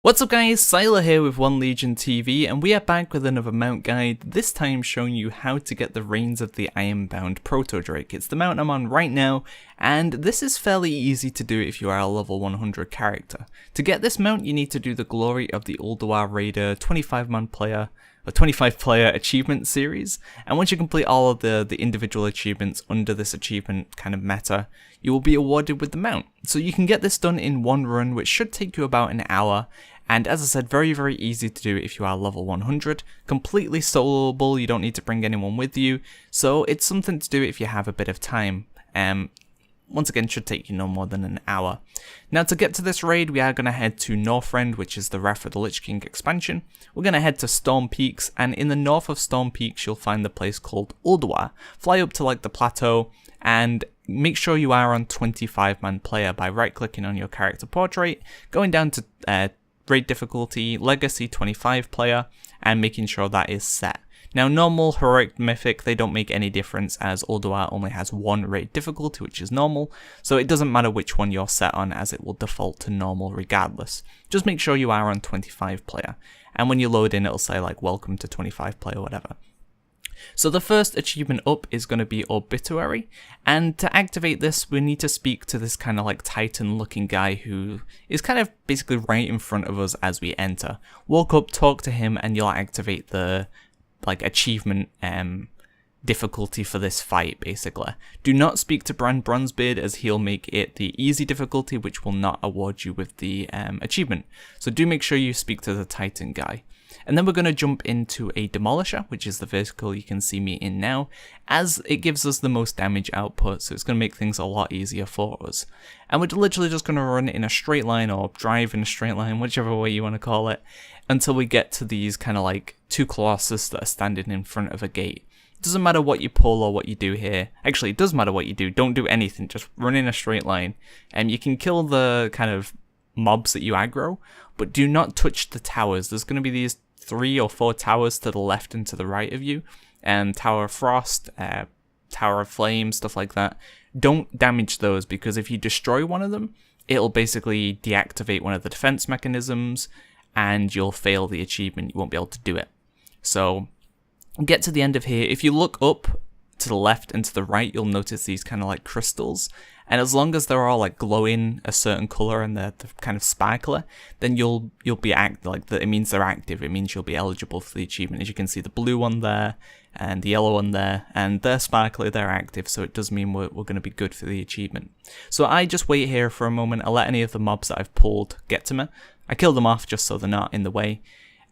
What's up guys, Sylar here with One Legion TV, and we are back with another mount guide, this time showing you how to get the reins of the Ironbound Proto-Drake. It's the mount I'm on right now, and this is fairly easy to do if you are a level 100 character. To get this mount you need to do the Glory of the Ulduar Raider 25-man player, a 25-player achievement series, and once you complete all of the individual achievements under this achievement kind of meta, you will be awarded with the mount. So you can get this done in one run, which should take you about an hour, and as I said, very easy to do if you are level 100, completely soloable, you don't need to bring anyone with you, so it's something to do if you have a bit of time. Once again, should take you no more than an hour. Now to get to this raid, we are going to head to Northrend, which is the Wrath of the Lich King expansion. We're going to head to Storm Peaks, and in the north of Storm Peaks you'll find the place called Ulduar. Fly up to like the plateau, and make sure you are on 25-man player by right clicking on your character portrait, going down to raid difficulty, legacy 25 player, and making sure that is set. Now normal, heroic, mythic, they don't make any difference as Ulduar only has one raid difficulty, which is normal, so it doesn't matter which one you're set on as it will default to normal regardless. Just make sure you are on 25 player, and when you load in it'll say like welcome to 25 player, whatever. So the first achievement up is going to be Orbit-uary, and to activate this we need to speak to this kind of like titan looking guy who is kind of basically right in front of us as we enter. Walk up, talk to him, and you'll activate the like achievement difficulty for this fight basically. Do not speak to Brand Bronzebeard as he'll make it the easy difficulty, which will not award you with the achievement. So do make sure you speak to the titan guy. And then we're going to jump into a Demolisher, which is the vehicle you can see me in now, as it gives us the most damage output, so it's going to make things a lot easier for us. And we're literally just going to run in a straight line, or drive in a straight line, whichever way you want to call it, until we get to these kind of like two colossus that are standing in front of a gate. It doesn't matter what you pull or what you do here. Actually, it does matter what you do. Don't do anything, just run in a straight line. And you can kill the kind of mobs that you aggro, but do not touch the towers. There's going to be these 3 or 4 towers to the left and to the right of you, and Tower of Frost, Tower of Flame, stuff like that. Don't damage those, because if you destroy one of them, it'll basically deactivate one of the defense mechanisms, and you'll fail the achievement. You won't be able to do it. So get to the end of here. If you look up to the left and to the right, you'll notice these kind of like crystals, and as long as they're all like glowing a certain color and they're kind of sparkler, then you'll be it means they're active. It means you'll be eligible for the achievement. As you can see, the blue one there and the yellow one there, and they're sparkly, they're active, so it does mean we're going to be good for the achievement. So I just wait here for a moment. I let any of the mobs that I've pulled get to me. I kill them off just so they're not in the way.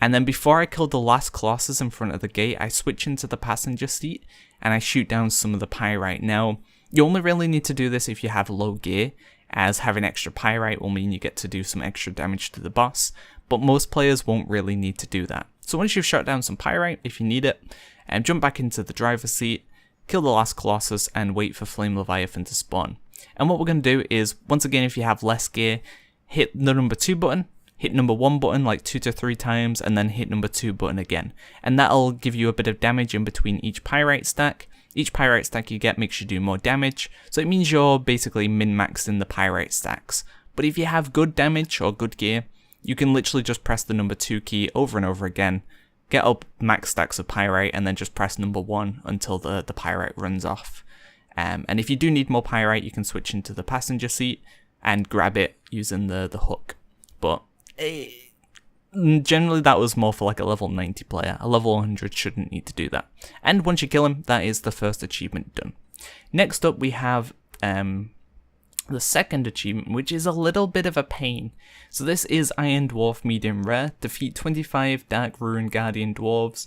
And then before I kill the last colossus in front of the gate, I switch into the passenger seat and I shoot down some of the pyrite. Now, you only really need to do this if you have low gear, as having extra pyrite will mean you get to do some extra damage to the boss, but most players won't really need to do that. So once you've shot down some pyrite, if you need it, jump back into the driver's seat, kill the last colossus, and wait for Flame Leviathan to spawn. And what we're going to do is, once again, if you have less gear, hit the number 2 button, hit number 1 button like 2 to 3 times, and then hit number 2 button again. And that'll give you a bit of damage in between each pyrite stack. Each pyrite stack you get makes you do more damage, so it means you're basically min-maxing the pyrite stacks. But if you have good damage or good gear, you can literally just press the number 2 key over and over again, get up max stacks of pyrite, and then just press number 1 until the pyrite runs off. And if you do need more pyrite, you can switch into the passenger seat and grab it using the hook. But generally that was more for like a level 90 player. A level 100 shouldn't need to do that. And once you kill him, that is the first achievement done. Next up we have the second achievement, which is a little bit of a pain. So this is Iron Dwarf Medium Rare. Defeat 25 Dark Ruin Guardian Dwarves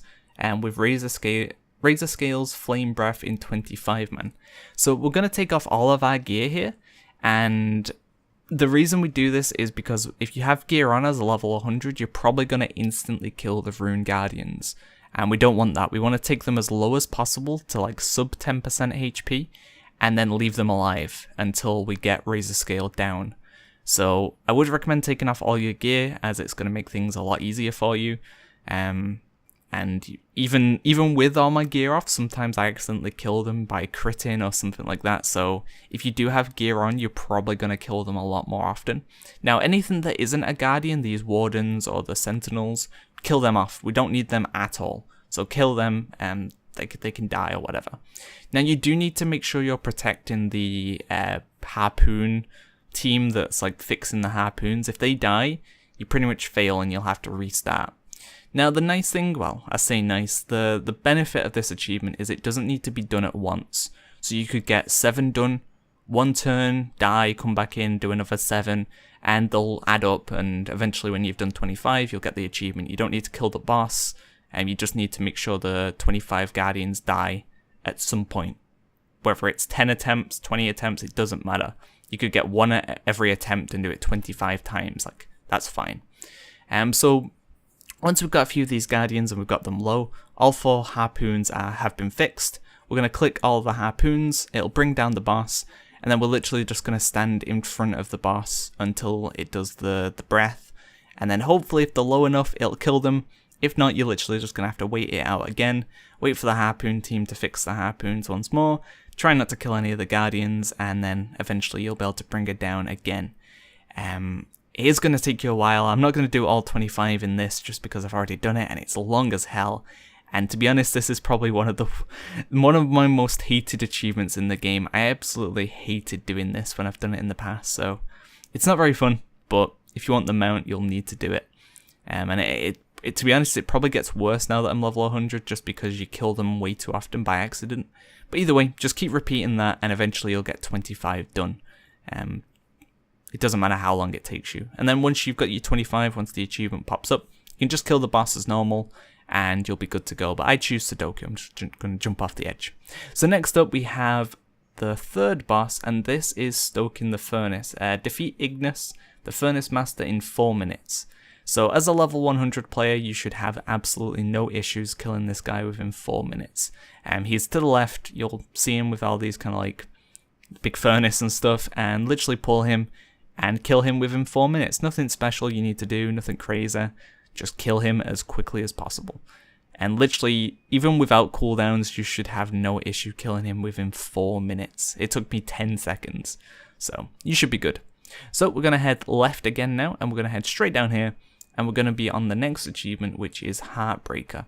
with Razorscale's Flame Breath in 25 man. So we're going to take off all of our gear here, and the reason we do this is because if you have gear on as a level 100, you're probably going to instantly kill the Rune Guardians. And we don't want that. We want to take them as low as possible to like sub 10% HP, and then leave them alive until we get Razorscale down. So I would recommend taking off all your gear, as it's going to make things a lot easier for you. And And even with all my gear off, sometimes I accidentally kill them by critting or something like that. So if you do have gear on, you're probably going to kill them a lot more often. Now, anything that isn't a guardian, these wardens or the sentinels, kill them off. We don't need them at all. So kill them and they can die or whatever. Now, you do need to make sure you're protecting the harpoon team that's like fixing the harpoons. If they die, you pretty much fail and you'll have to restart. Now, the nice thing, well, I say nice, the benefit of this achievement is it doesn't need to be done at once. So you could get 7 done, 1 turn, die, come back in, do another 7, and they'll add up, and eventually when you've done 25, you'll get the achievement. You don't need to kill the boss, and you just need to make sure the 25 guardians die at some point. Whether it's 10 attempts, 20 attempts, it doesn't matter. You could get 1 at every attempt and do it 25 times, like, that's fine. So once we've got a few of these guardians and we've got them low, all 4 harpoons have been fixed. We're going to click all the harpoons, it'll bring down the boss, and then we're literally just going to stand in front of the boss until it does the breath. And then hopefully if they're low enough, it'll kill them. If not, you're literally just going to have to wait it out again, wait for the harpoon team to fix the harpoons once more, try not to kill any of the guardians, and then eventually you'll be able to bring it down again. It is going to take you a while. I'm not going to do all 25 in this just because I've already done it and it's long as hell. And to be honest, this is probably one of my most hated achievements in the game. I absolutely hated doing this when I've done it in the past, so it's not very fun, but if you want the mount, you'll need to do it. And to be honest, it probably gets worse now that I'm level 100 just because you kill them way too often by accident. But either way, just keep repeating that and eventually you'll get 25 done. It doesn't matter how long it takes you. And then once you've got your 25, once the achievement pops up, you can just kill the boss as normal and you'll be good to go. But I choose Sudoku. I'm just going to jump off the edge. So next up we have the 3rd boss, and this is stoking the furnace. Defeat Ignis, the furnace master, in 4 minutes. So as a level 100 player, you should have absolutely no issues killing this guy within 4 minutes. He's to the left. You'll see him with all these kind of like big furnace and stuff, and literally pull him and kill him within 4 minutes. Nothing special you need to do, nothing crazy. Just kill him as quickly as possible. And literally, even without cooldowns, you should have no issue killing him within 4 minutes. It took me 10 seconds, so you should be good. So we're going to head left again now, and we're going to head straight down here, and we're going to be on the next achievement, which is Heartbreaker.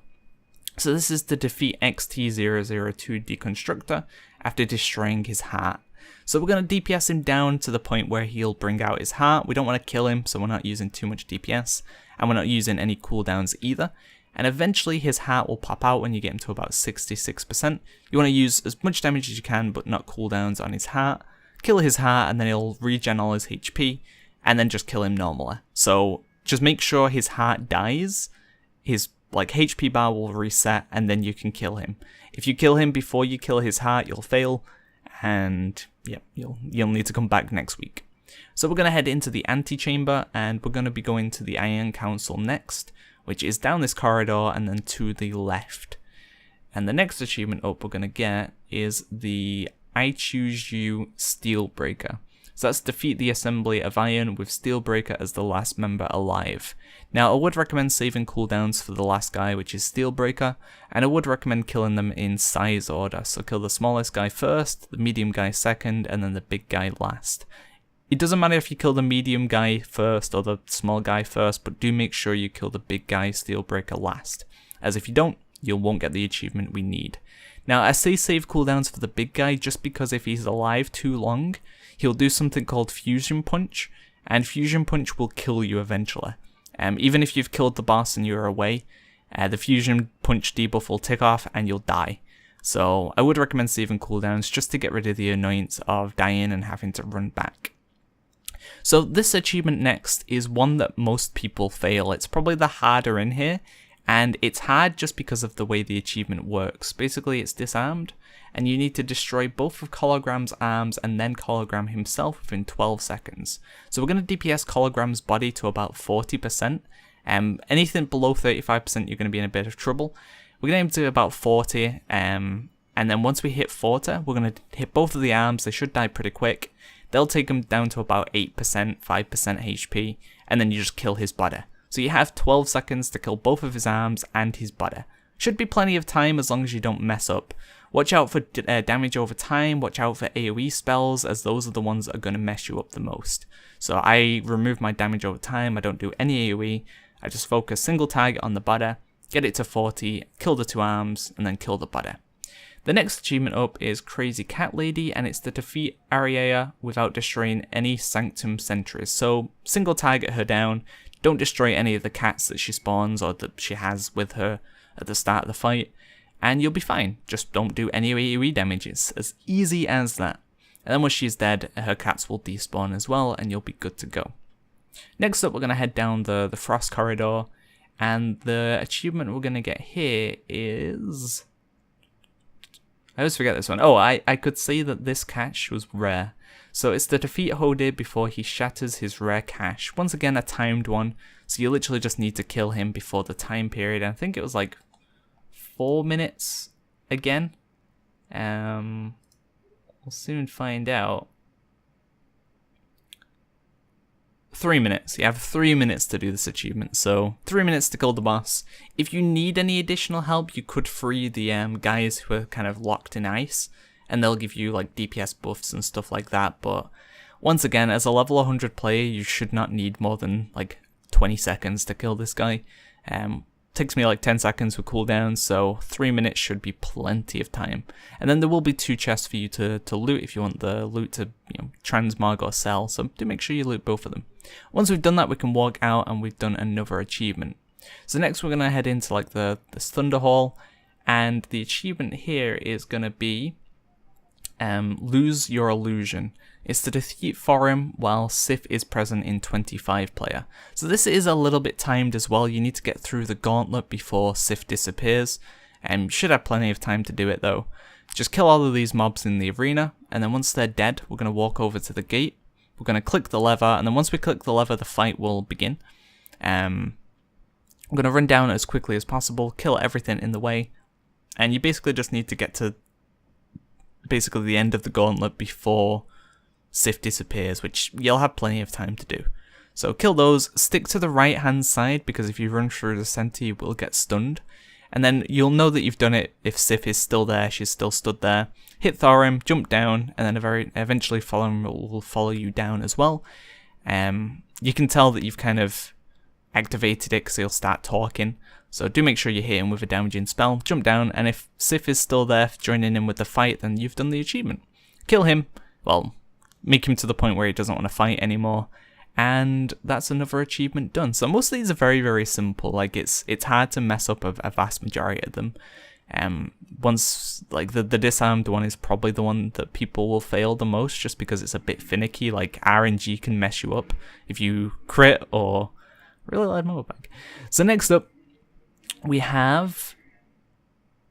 So this is to defeat XT-002 Deconstructor after destroying his heart. So we're going to DPS him down to the point where he'll bring out his heart. We don't want to kill him, so we're not using too much DPS, and we're not using any cooldowns either. And eventually his heart will pop out when you get him to about 66%. You want to use as much damage as you can, but not cooldowns on his heart. Kill his heart, and then he'll regen all his HP, and then just kill him normally. So just make sure his heart dies, his like HP bar will reset, and then you can kill him. If you kill him before you kill his heart, you'll fail, and yeah, you'll need to come back next week. So we're going to head into the antechamber, and we're going to be going to the Iron Council next, which is down this corridor and then to the left. And the next achievement up we're going to get is the I Choose You Steelbreaker. So that's defeat the Assembly of Iron with Steelbreaker as the last member alive. Now I would recommend saving cooldowns for the last guy, which is Steelbreaker, and I would recommend killing them in size order. So kill the smallest guy first, the medium guy second, and then the big guy last. It doesn't matter if you kill the medium guy first or the small guy first, but do make sure you kill the big guy Steelbreaker last, as if you don't, you won't get the achievement we need. Now I say save cooldowns for the big guy just because if he's alive too long, he'll do something called Fusion Punch, and Fusion Punch will kill you eventually. Even if you've killed the boss and you're away, the Fusion Punch debuff will tick off and you'll die. So I would recommend saving cooldowns just to get rid of the annoyance of dying and having to run back. So this achievement next is one that most people fail. It's probably the harder in here, and it's hard just because of the way the achievement works. Basically it's disarmed, and you need to destroy both of Kologarn's arms and then Kologarn himself within 12 seconds. So we're going to DPS Kologarn's body to about 40%. Anything below 35% you're going to be in a bit of trouble. We're going to aim to about 40, and then once we hit 40, we're going to hit both of the arms. They should die pretty quick. They'll take him down to about 8%, 5% HP, and then you just kill his body. So you have 12 seconds to kill both of his arms and his body. Should be plenty of time as long as you don't mess up. Watch out for damage over time, watch out for AoE spells, as those are the ones that are going to mess you up the most. So I remove my damage over time, I don't do any AoE, I just focus single target on the body, get it to 40, kill the 2 arms, and then kill the body. The next achievement up is Crazy Cat Lady, and it's to defeat Auriaya without destroying any Sanctum sentries. So single target her down, don't destroy any of the cats that she spawns or that she has with her at the start of the fight, and you'll be fine. Just don't do any AoE damage. It's as easy as that. And then once she's dead, her cats will despawn as well, and you'll be good to go. Next up, we're going to head down the Frost Corridor, and the achievement we're going to get here is... I always forget this one. Oh, I could say that this cache was rare. So it's to defeat Hodir before he shatters his rare cache. Once again, a timed one, so you literally just need to kill him before the time period. And I think it was like 4 minutes again. We'll soon find out. 3 minutes. You have 3 minutes to do this achievement, so 3 minutes to kill the boss. If you need any additional help, you could free the guys who are kind of locked in ice, and they'll give you like DPS buffs and stuff like that. But once again, as a level 100 player, you should not need more than like 20 seconds to kill this guy. Takes me like 10 seconds with cooldowns, so 3 minutes should be plenty of time. And then there will be 2 chests for you to loot if you want the loot to transmog or sell, so do make sure you loot both of them. Once we've done that, we can walk out and we've done another achievement. So next we're going to head into like this Thunder Hall, and the achievement here is going to be Lose Your Illusion. It's to defeat Thorim while Sif is present in 25 player. So this is a little bit timed as well. You need to get through the gauntlet before Sif disappears. You should have plenty of time to do it though. Just kill all of these mobs in the arena, and then once they're dead, we're going to walk over to the gate. We're going to click the lever, and then once we click the lever, the fight will begin. I'm going to run down as quickly as possible, kill everything in the way, and you basically just need to get to basically the end of the gauntlet before Sif disappears, which you'll have plenty of time to do. So kill those, stick to the right hand side, because if you run through the center you will get stunned. And then you'll know that you've done it if Sif is still there, she's still stood there. Hit Thorim, jump down, and then eventually Thorim will follow you down as well. You can tell that you've kind of activated it because he'll start talking. So do make sure you hit him with a damaging spell, jump down, and if Sif is still there joining in with the fight, then you've done the achievement. Kill him, well, make him to the point where he doesn't want to fight anymore, and that's another achievement done. So most of these are very, very simple. Like it's hard to mess up a vast majority of them. Once like the disarmed one is probably the one that people will fail the most, just because it's a bit finicky. Like RNG can mess you up if you crit or really loud motorbike. So next up, we have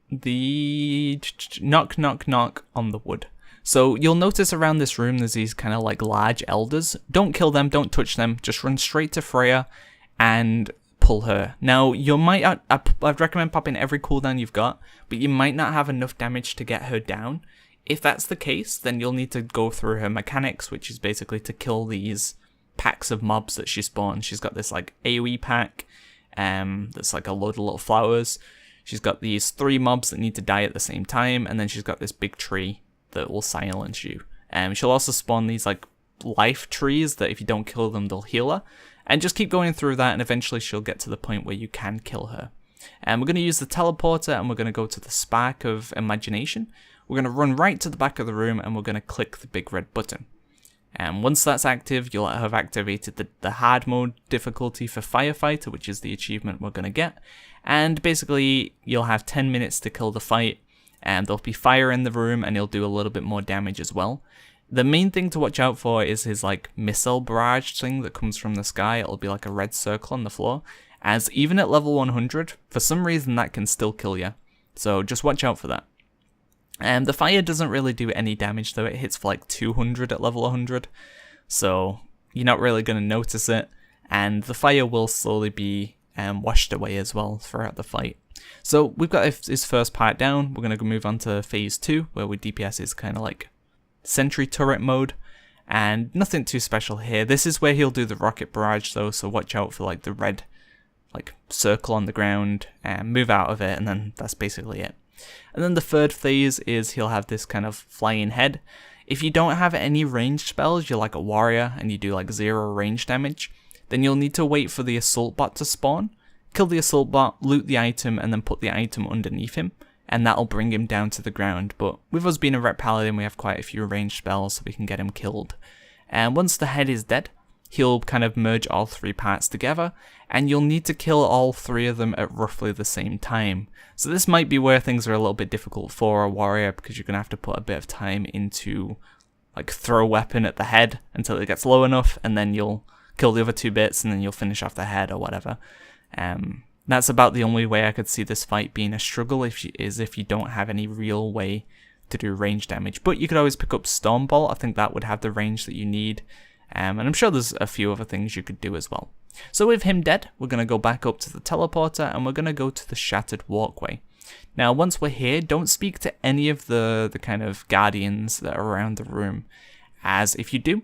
the knock knock knock on the wood. So you'll notice around this room there's these kind of like large elders. Don't kill them, don't touch them, just run straight to Freya and pull her. Now you might, I'd recommend popping every cooldown you've got, but you might not have enough damage to get her down. If that's the case, then you'll need to go through her mechanics, which is basically to kill these packs of mobs that she spawns. She's got this like AoE pack, that's like a load of little flowers. She's got these 3 mobs that need to die at the same time, and then she's got this big tree that will silence you. She'll also spawn these like life trees that if you don't kill them, they'll heal her. And just keep going through that, and eventually she'll get to the point where you can kill her. And we're going to use the teleporter, and we're going to go to the Spark of Imagination. We're going to run right to the back of the room, and we're going to click the big red button. And once that's active, you'll have activated the hard mode difficulty for Firefighter, which is the achievement we're going to get. And basically, you'll have 10 minutes to kill the fight, and there'll be fire in the room, and he'll do a little bit more damage as well. The main thing to watch out for is his like missile barrage thing that comes from the sky. It'll be like a red circle on the floor, as even at level 100, for some reason that can still kill you. So just watch out for that. The fire doesn't really do any damage though, it hits for like 200 at level 100, so you're not really going to notice it, and the fire will slowly be washed away as well throughout the fight. So we've got his first part down. We're going to move on to phase 2, where with DPS is kind of like sentry turret mode, and nothing too special here. This is where he'll do the rocket barrage though, so watch out for like the red like circle on the ground and move out of it, and then that's basically it. And then the third phase is he'll have this kind of flying head. If you don't have any ranged spells, you're like a warrior and you do like 0 range damage, then you'll need to wait for the assault bot to spawn, kill the assault bot, loot the item, and then put the item underneath him, and that'll bring him down to the ground. But with us being a Ret Paladin, we have quite a few ranged spells so we can get him killed. And once the head is dead, he'll kind of merge all 3 parts together, and you'll need to kill all 3 of them at roughly the same time. So this might be where things are a little bit difficult for a warrior, because you're going to have to put a bit of time into like throw a weapon at the head until it gets low enough, and then you'll kill the other 2 bits, and then you'll finish off the head or whatever. That's about the only way I could see this fight being a struggle, if you don't have any real way to do range damage. But you could always pick up Stormbolt. I think that would have the range that you need. And I'm sure there's a few other things you could do as well. So with him dead, we're going to go back up to the teleporter, and we're going to go to the Shattered Walkway. Now, once we're here, don't speak to any of the kind of guardians that are around the room, as if you do,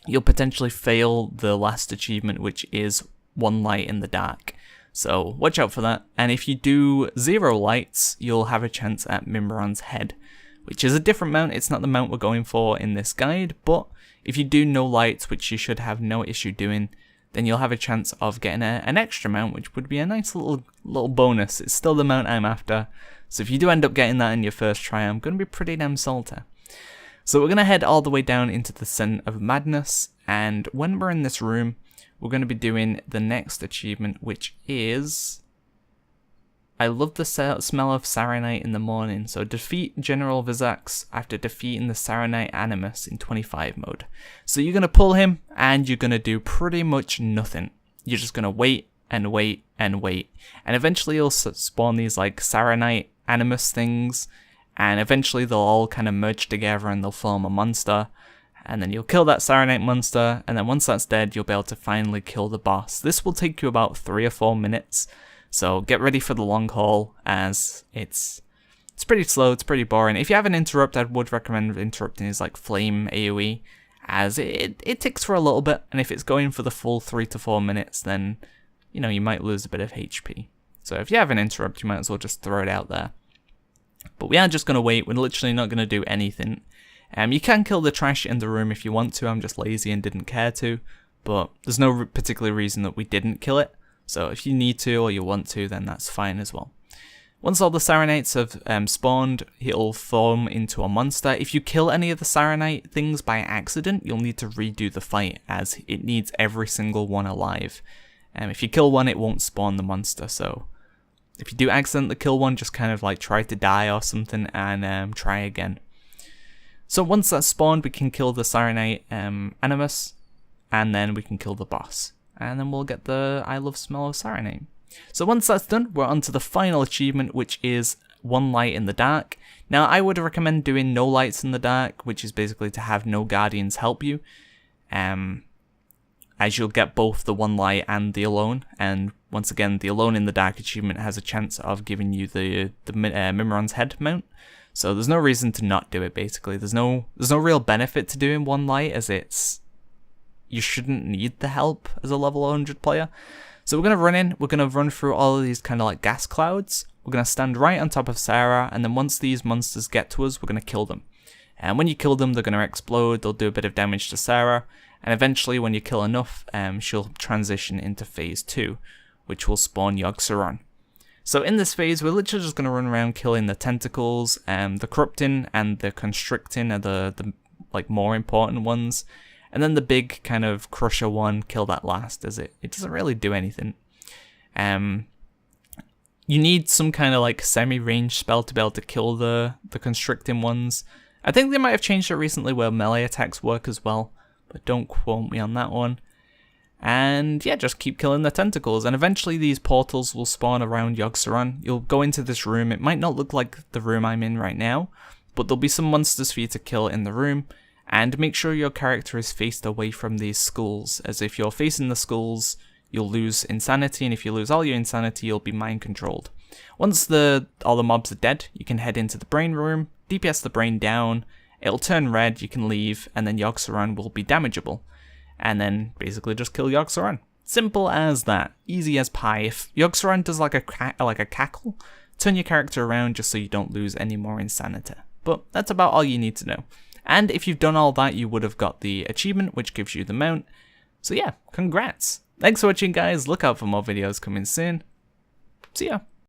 you'll potentially fail the last achievement, which is 1 light in the dark. So watch out for that. And if you do 0 lights, you'll have a chance at Mimiron's head, which is a different mount. It's not the mount we're going for in this guide, but if you do no lights, which you should have no issue doing, then you'll have a chance of getting an extra mount, which would be a nice little bonus. It's still the mount I'm after, so if you do end up getting that in your first try, I'm going to be pretty damn salty. So we're going to head all the way down into the Scent of Madness, and when we're in this room, we're going to be doing the next achievement, which is... I love the smell of Saronite in the morning. So defeat General Vezax after defeating the Saronite Animus in 25 mode. So you're going to pull him, and you're going to do pretty much nothing. You're just going to wait and wait and wait. And eventually you'll spawn these like Saronite Animus things, and eventually they'll all kind of merge together and they'll form a monster. And then you'll kill that Saronite monster, and then once that's dead, you'll be able to finally kill the boss. This will take you about 3 or 4 minutes. So get ready for the long haul, as it's pretty slow, it's pretty boring. If you have an interrupt, I would recommend interrupting his like flame AoE, as it ticks for a little bit, and if it's going for the full 3 to 4 minutes, then you know you might lose a bit of HP. So if you have an interrupt, you might as well just throw it out there. But we are just going to wait, we're literally not going to do anything. You can kill the trash in the room if you want to, I'm just lazy and didn't care to, but there's no particular reason that we didn't kill it. So if you need to or you want to, then that's fine as well. Once all the Saronites have spawned, he'll form into a monster. If you kill any of the Saronite things by accident, you'll need to redo the fight, as it needs every single one alive. If you kill one, it won't spawn the monster, so if you do accidentally kill one, just kind of like try to die or something and try again. So once that's spawned, we can kill the Saronite Animus, and then we can kill the boss. And then we'll get the I Love Smell of Saronite. So once that's done, we're on to the final achievement, which is 1 light in the dark. Now, I would recommend doing no lights in the dark, which is basically to have no guardians help you, as you'll get both the 1 light and the alone. And once again, the alone in the dark achievement has a chance of giving you the Mimiron's head mount. So there's no reason to not do it. Basically, there's no real benefit to doing 1 light, as you shouldn't need the help as a level 100 player. So we're going to run in, we're going to run through all of these kind of like gas clouds. We're going to stand right on top of Sarah, and then once these monsters get to us, we're going to kill them. And when you kill them, they're going to explode, they'll do a bit of damage to Sarah, and eventually when you kill enough, she'll transition into phase 2, which will spawn Yogg-Saron. So in this phase, we're literally just going to run around killing the tentacles, the corrupting and the constricting are the like more important ones. And then the big kind of crusher one, kill that last, as it doesn't really do anything. You need some kind of like semi-range spell to be able to kill the constricting ones. I think they might have changed it recently where melee attacks work as well, but don't quote me on that one. And yeah, just keep killing the tentacles, and eventually these portals will spawn around Yogg-Saron. You'll go into this room. It might not look like the room I'm in right now, but there'll be some monsters for you to kill in the room. And make sure your character is faced away from these skulls, as if you're facing the skulls, you'll lose insanity, and if you lose all your insanity, you'll be mind controlled. Once all the mobs are dead, you can head into the brain room, DPS the brain down, it'll turn red, you can leave, and then Yogg-Saron will be damageable. And then basically just kill Yogg-Saron. Simple as that, easy as pie. If Yogg-Saron does like a cackle, turn your character around just so you don't lose any more insanity. But that's about all you need to know. And if you've done all that, you would have got the achievement, which gives you the mount. So yeah, congrats. Thanks for watching, guys. Look out for more videos coming soon. See ya.